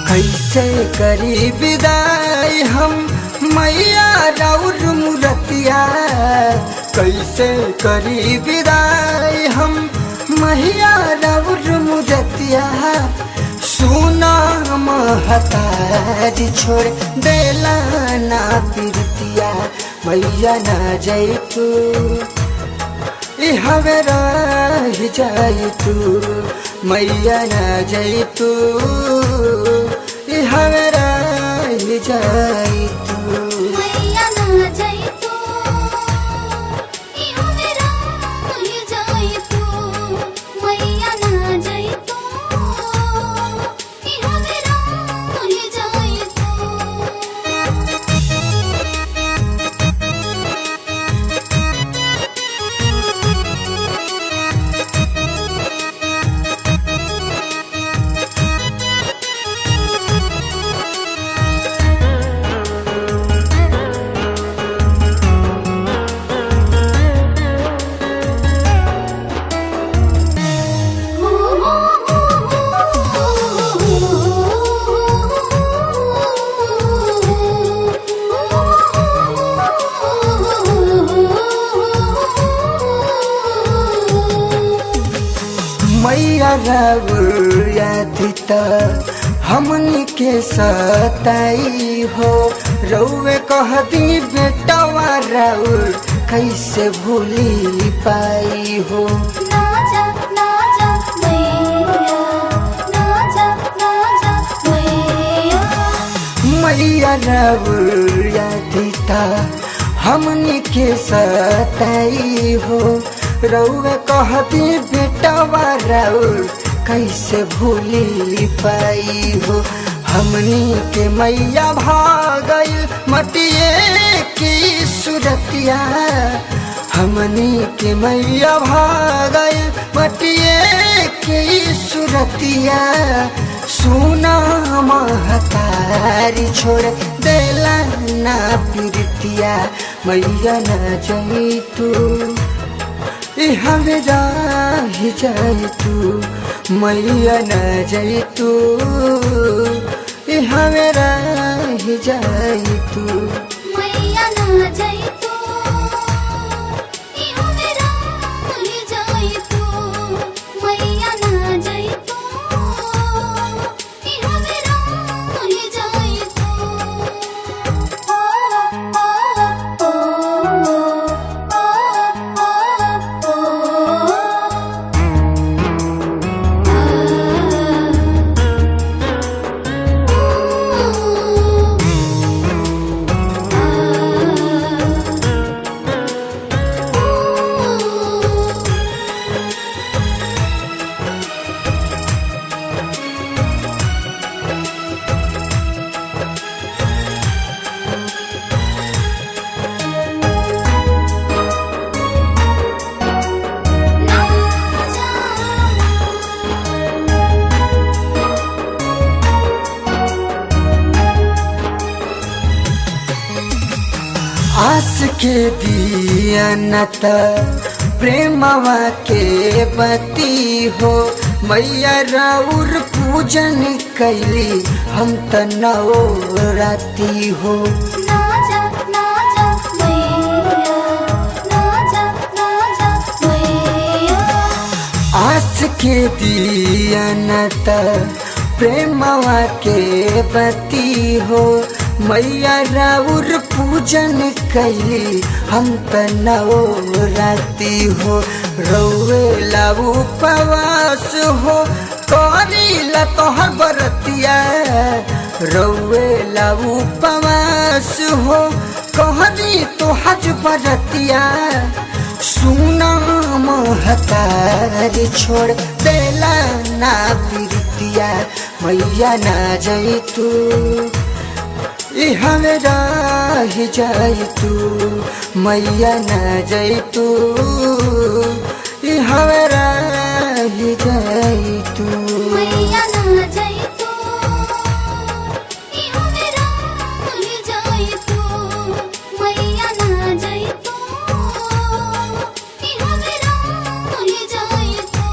कैसे करी विदाई हम मैया राउर मूरतिया, कैसे करी विदाई हम मैया राउर मूरतिया। सुना महतारी छोड़ देला ना प्रीतिया, मैया ना जैतू हवे रह जाई तू, मैया ना जैतू हवे रह जाई तू। मैया ना जैतू हवे रह जाई तू, मैया ना जैतू हवे रह जाई तू। मैया राउर यादिता हमनी के सताई हो, रउवे कह दी बेटवा राउर कैसे भूली पाई हो। ना जा मैया, ना जा मैया। मैया राउर यादिता हमनी के सताई हो, रउवे कहती बेटवा राउर कैसे भूली पाई हो। हमनी के मैया भागल मटिए की सूरतिया, हमनी के मैया भागल मटिए की सूरतिया। सुना महतारी छोड़ देला ना प्रीतिया, मैया ना जैतू हवे रह जाई तू, मैया ना जैतू हवे रह जाई तू। मैया ना जैतू हवे रह जाई तू, मैया ना जैतू हवे रह जाई तू। आस के दिया नत प्रेमवा के बती हो, मैया राउर पूजन कैली हम त नवराती हो। ना जा मैया, ना जा मैया। आस के दिया नत प्रेमवा के बती हो, मैया राउर पूजन कैली हम त नवराती हो। रउवे लाऊ पवास हो करीला तोहर बरतिया रउए लाऊ पवास हो कहरी तोहर बरतिया सुना महतारी छोड़ देला ना प्रीतिया मैया ना जाई तू हमें रह जाई तू मैया ना जाई तू हमें रह जाई तू मैया ना जाई तू इहो मेरा रह जाई तू मैया ना जाई तू इहो मेरा रह जाई तू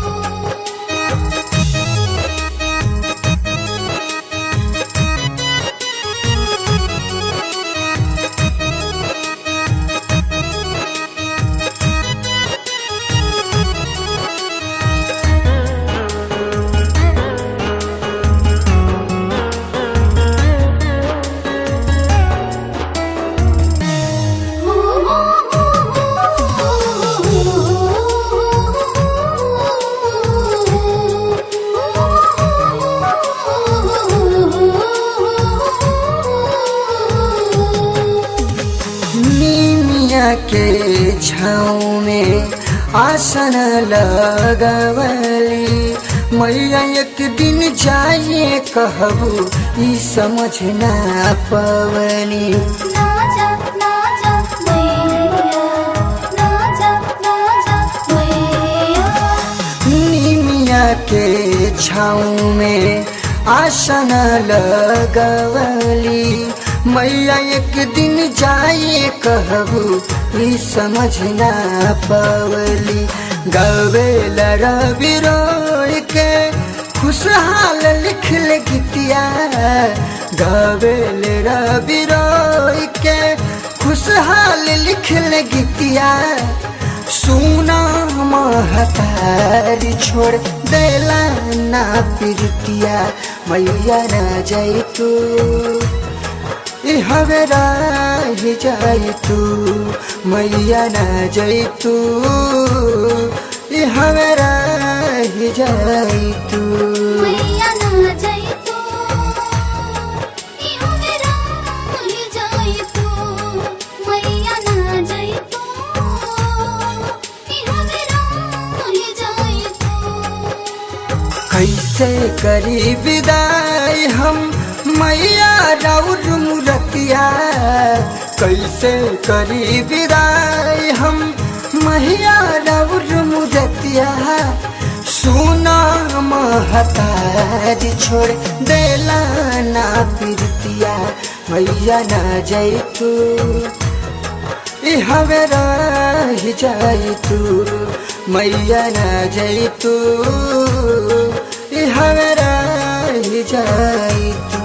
नीमिया के छाँव में आसन लगवली मैया एक दिन जाइए कहबू ई समझ ना पवनी ना जा मैया ना जा मैया नीमिया के छाँव में आसन लगवली मैया एक दिन जाइए कहबू ई समझ ना पवली गवेल रवि रोय के खुशहाल लिख ले गीतिया गवेल रवि रोय के खुशहाल लिख ले गीतिया सुना महतारी छोड़ देला ना प्रीतिया मैया ना जाई तू हमें रह जाई तू मैया ना जाई तू हमें रह जाई तू मैया ना जाई तू इहो मेरा रह जाई तू मैया ना जाई तू इहो मेरा रह जाई तू कैसे करी विदाई हम मैया राउर मुरतिया कैसे करी विदाई हम मैया राउर मुरतिया सुना महतारी छोड़ देला ना प्रीतिया मैया ना जाई तू हमें रह जाई तू मैया ना जाई तू हमें रह जाई तू।